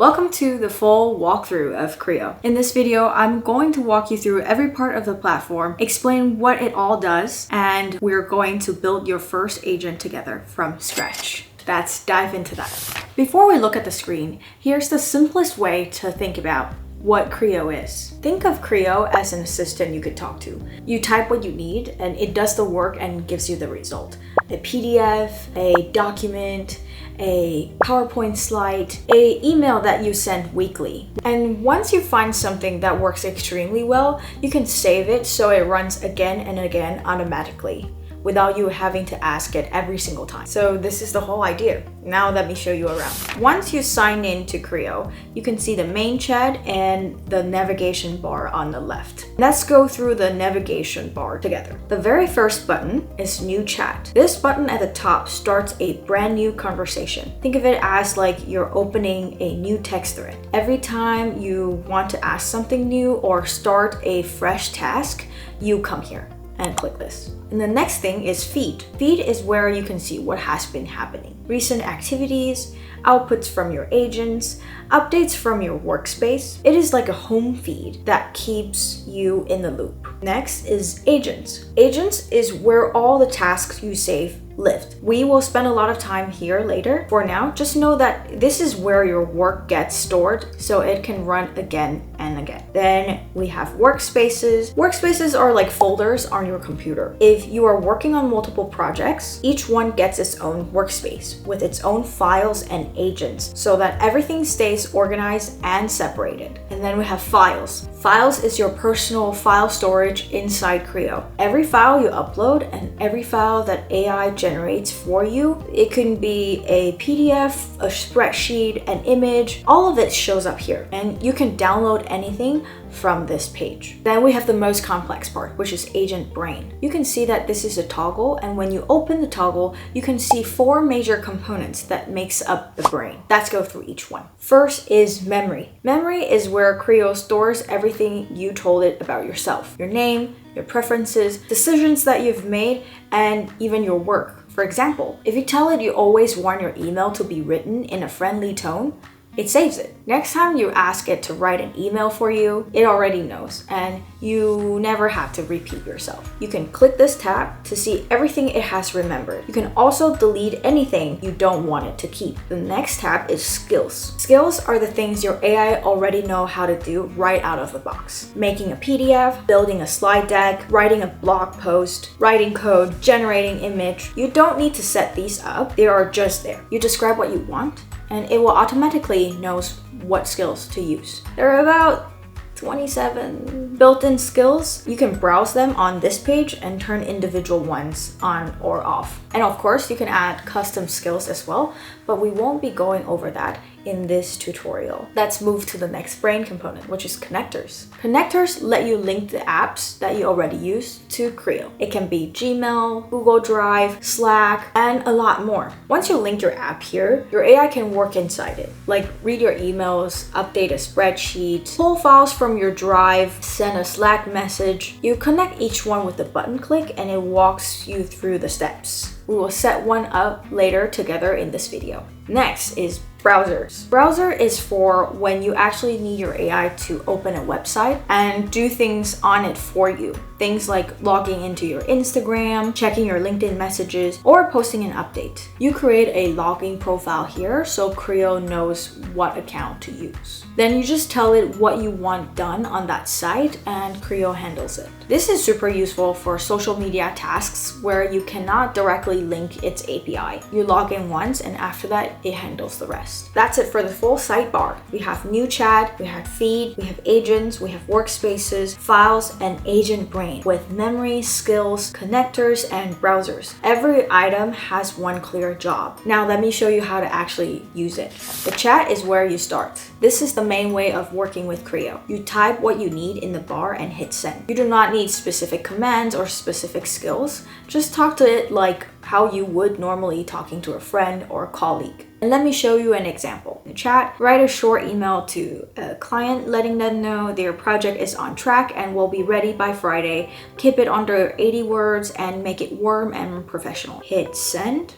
Welcome to the full walkthrough of Creao. In this video, I'm going to walk you through every part of the platform, explain what it all does, and we're going to build your first agent together from scratch. Let's dive into that. Before we look at the screen, here's the simplest way to think about what Creao is. Think of Creao as an assistant you could talk to. You type what you need and it does the work and gives you the result. A PDF, a document, a PowerPoint slide, a email that you send weekly. And once you find something that works extremely well, you can save it so it runs again and again automatically, without you having to ask it every single time. So this is the whole idea. Now let me show you around. Once you sign in to Creao, you can see the main chat and the navigation bar on the left. Let's go through the navigation bar together. The very first button is New Chat. This button at the top starts a brand new conversation. Think of it as like you're opening a new text thread. Every time you want to ask something new or start a fresh task, you come here and click this. And the next thing is Feed. Feed is where you can see what has been happening. Recent activities, outputs from your agents, updates from your workspace. It is like a home feed that keeps you in the loop. Next is Agents. Agents is where all the tasks you save live. We will spend a lot of time here later. For now, just know that this is where your work gets stored so it can run again and again. Then we have Workspaces. Workspaces are like folders on your computer. If you are working on multiple projects, each one gets its own workspace with its own files and agents so that everything stays organized and separated. And then we have Files. Files is your personal file storage inside Creao. Every file you upload and every file that AI generates for you, it can be a PDF, a spreadsheet, an image, all of it shows up here. And you can download anything from this page. Then we have the most complex part, which is Agent Brain. You can see that this is a toggle, and when you open the toggle, you can see 4 major components that makes up the brain. Let's go through each one. First is memory. Memory is where Creao stores everything you told it about yourself. Your name, your preferences, decisions that you've made, and even your work. For example, if you tell it you always want your email to be written in a friendly tone, it saves it. Next time you ask it to write an email for you, it already knows, and you never have to repeat yourself. You can click this tab to see everything it has remembered. You can also delete anything you don't want it to keep. The next tab is Skills. Skills are the things your AI already know how to do right out of the box. Making a PDF, building a slide deck, writing a blog post, writing code, generating image. You don't need to set these up. They are just there. You describe what you want, and it will automatically knows what skills to use. There are about 27 built-in skills. You can browse them on this page and turn individual ones on or off. And of course, you can add custom skills as well, but we won't be going over that in this tutorial. Let's move to the next brain component, which is connectors. Connectors let you link the apps that you already use to Creao. It can be Gmail, Google Drive, Slack, and a lot more. Once you link your app here, your AI can work inside it, like read your emails, update a spreadsheet, pull files from your Drive, send a Slack message. You connect each one with a button click and it walks you through the steps. We will set one up later together in this video. Next is browsers. Browser is for when you actually need your AI to open a website and do things on it for you. Things like logging into your Instagram, checking your LinkedIn messages, or posting an update. You create a logging profile here so Creao knows what account to use. Then you just tell it what you want done on that site and Creao handles it. This is super useful for social media tasks where you cannot directly link its API. You log in once and after that, it handles the rest. That's it for the full sidebar. We have New Chat, we have Feed, we have Agents, we have Workspaces, Files, and Agent Brain with memory, skills, connectors, and browsers. Every item has one clear job. Now let me show you how to actually use it. The chat is where you start. This is the main way of working with Creao. You type what you need in the bar and hit send. You do not need specific commands or specific skills. Just talk to it like how you would normally talking to a friend or a colleague. And let me show you an example. In the chat, write a short email to a client letting them know their project is on track and will be ready by Friday. Keep it under 80 words and make it warm and professional. Hit send.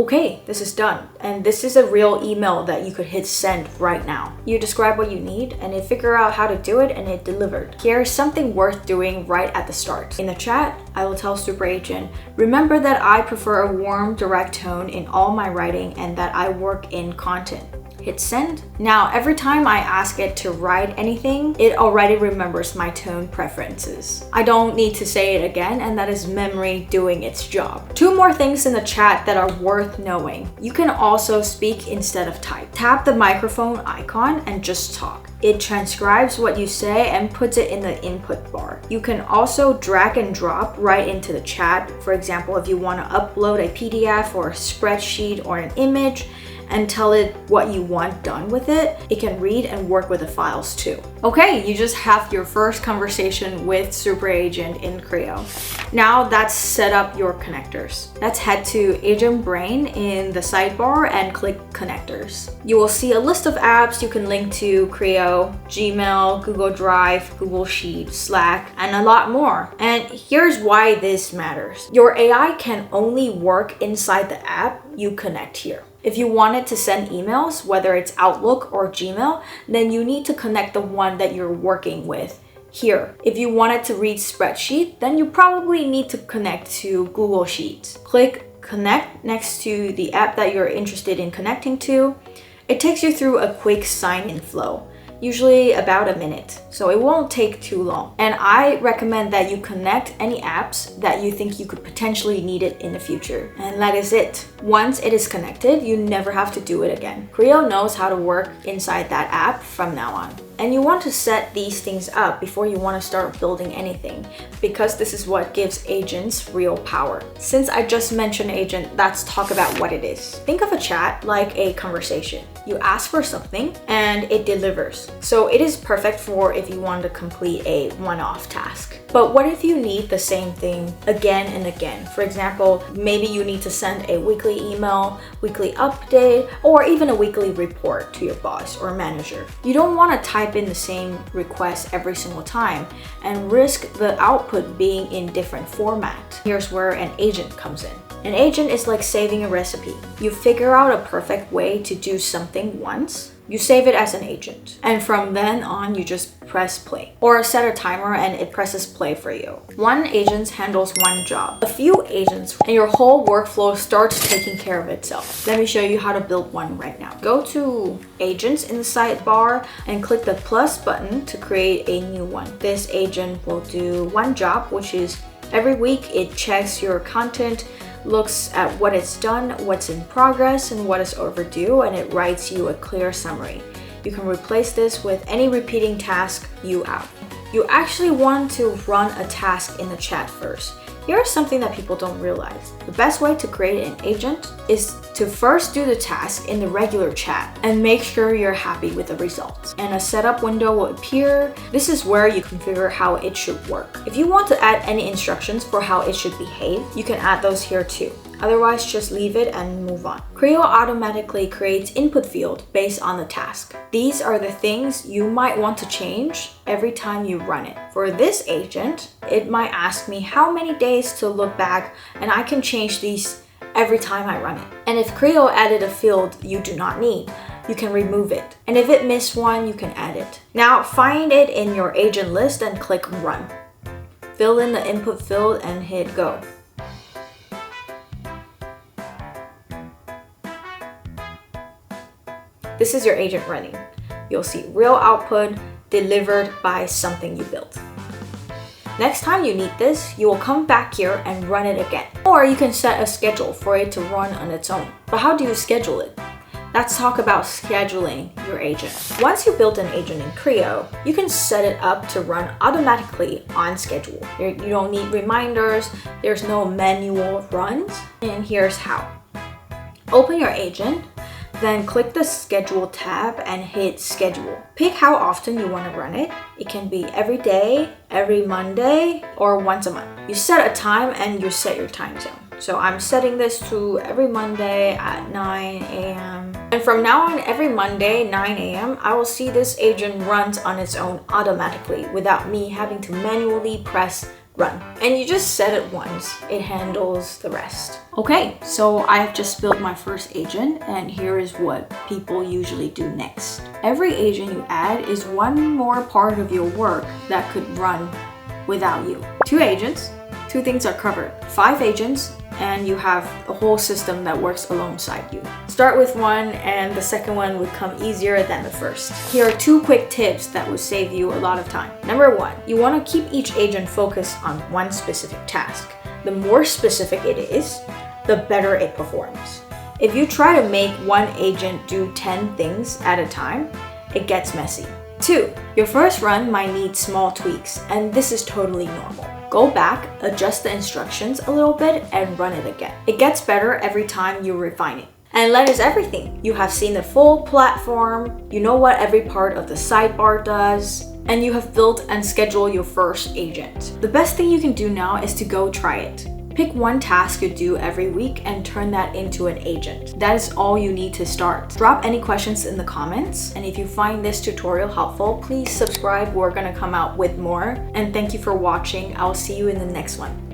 Okay, this is done. And this is a real email that you could hit send right now. You describe what you need and it figure out how to do it and it delivered. Here's something worth doing right at the start. In the chat, I will tell Super Agent, remember that I prefer a warm, direct tone in all my writing and that I work in content. Hit send. Now, every time I ask it to write anything, it already remembers my tone preferences. I don't need to say it again, and that is memory doing its job. 2 more things in the chat that are worth knowing. You can also speak instead of type. Tap the microphone icon and just talk. It transcribes what you say and puts it in the input bar. You can also drag and drop right into the chat. For example, if you want to upload a PDF or a spreadsheet or an image, and tell it what you want done with it, it can read and work with the files too. Okay, you just have your first conversation with Super Agent in Creao. Now that's set up your connectors. Let's head to Agent Brain in the sidebar and click Connectors. You will see a list of apps you can link to Creao, Gmail, Google Drive, Google Sheets, Slack, and a lot more. And here's why this matters. Your AI can only work inside the app you connect here. If you wanted to send emails, whether it's Outlook or Gmail, then you need to connect the one that you're working with here. If you wanted to read spreadsheet, then you probably need to connect to Google Sheets. Click Connect next to the app that you're interested in connecting to. It takes you through a quick sign-in flow, usually about a minute, so it won't take too long. And I recommend that you connect any apps that you think you could potentially need it in the future. And that is it. Once it is connected, you never have to do it again. Creao knows how to work inside that app from now on. And you want to set these things up before you want to start building anything, because this is what gives agents real power. Since I just mentioned agent, let's talk about what it is. Think of a chat like a conversation. You ask for something and it delivers. So it is perfect for if you want to complete a one-off task. But what if you need the same thing again and again? For example, maybe you need to send a weekly email, weekly update, or even a weekly report to your boss or manager. You don't want to type in the same request every single time and risk the output being in different formats. Here's where an agent comes in. An agent is like saving a recipe. You figure out a perfect way to do something once, you save it as an agent, and from then on you just press play. Or set a timer and it presses play for you. One agent handles one job. A few agents and your whole workflow starts taking care of itself. Let me show you how to build one right now. Go to Agents in the sidebar and click the plus button to create a new one. This agent will do one job, which is every week it checks your content, looks at what it's done, what's in progress, and what is overdue, and it writes you a clear summary. You can replace this with any repeating task you have. You actually want to run a task in the chat first. Here's something that people don't realize. The best way to create an agent is to first do the task in the regular chat and make sure you're happy with the results. And a setup window will appear. This is where you configure how it should work. If you want to add any instructions for how it should behave, you can add those here too. Otherwise, just leave it and move on. Creao automatically creates input field based on the task. These are the things you might want to change every time you run it. For this agent, it might ask me how many days to look back, and I can change these every time I run it. And if Creao added a field you do not need, you can remove it. And if it missed one, you can add it. Now find it in your agent list and click Run. Fill in the input field and hit Go. This is your agent running. You'll see real output delivered by something you built. Next time you need this, you will come back here and run it again. Or you can set a schedule for it to run on its own. But how do you schedule it? Let's talk about scheduling your agent. Once you build an agent in Creao, you can set it up to run automatically on schedule. You don't need reminders, there's no manual runs, and here's how. Open your agent, then click the Schedule tab and hit Schedule. Pick how often you want to run it. It can be every day, every Monday, or once a month. You set a time and you set your time zone. So I'm setting this to every Monday at 9 a.m. And from now on, every Monday, 9 a.m., I will see this agent runs on its own automatically without me having to manually press run. And you just set it once, it handles the rest. Okay, so I have just built my first agent, and here is what people usually do next. Every agent you add is one more part of your work that could run without you. 2 agents, 2 things are covered. 5 agents, and you have a whole system that works alongside you. Start with one, and the second one would come easier than the first. Here are 2 quick tips that will save you a lot of time. Number 1, you want to keep each agent focused on one specific task. The more specific it is, the better it performs. If you try to make one agent do 10 things at a time, it gets messy. 2, your first run might need small tweaks, and this is totally normal. Go back, adjust the instructions a little bit, and run it again. It gets better every time you refine it. And that is everything. You have seen the full platform, you know what every part of the sidebar does, and you have built and scheduled your first agent. The best thing you can do now is to go try it. Pick one task you do every week and turn that into an agent. That is all you need to start. Drop any questions in the comments, and if you find this tutorial helpful, please subscribe. We're gonna come out with more. And thank you for watching. I'll see you in the next one.